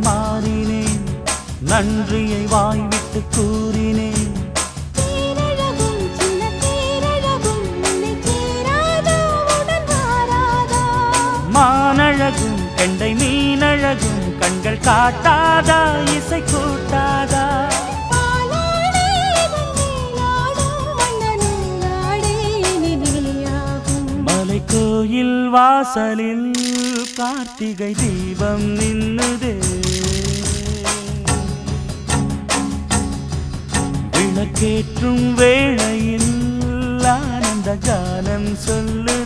மாறினேன் நன்றியை வாய்விட்டு கூறினேன் மானழகும் கெண்டை மீனழகும் கண்கள் காட்டாதா இசை கூட்டாதா மலை கோயில் வாசலில் கார்த்திகை தீபம் நின்னுதே விளக்கேற்றும் வேளையில் ஆனந்த கானம் சொல்லுதே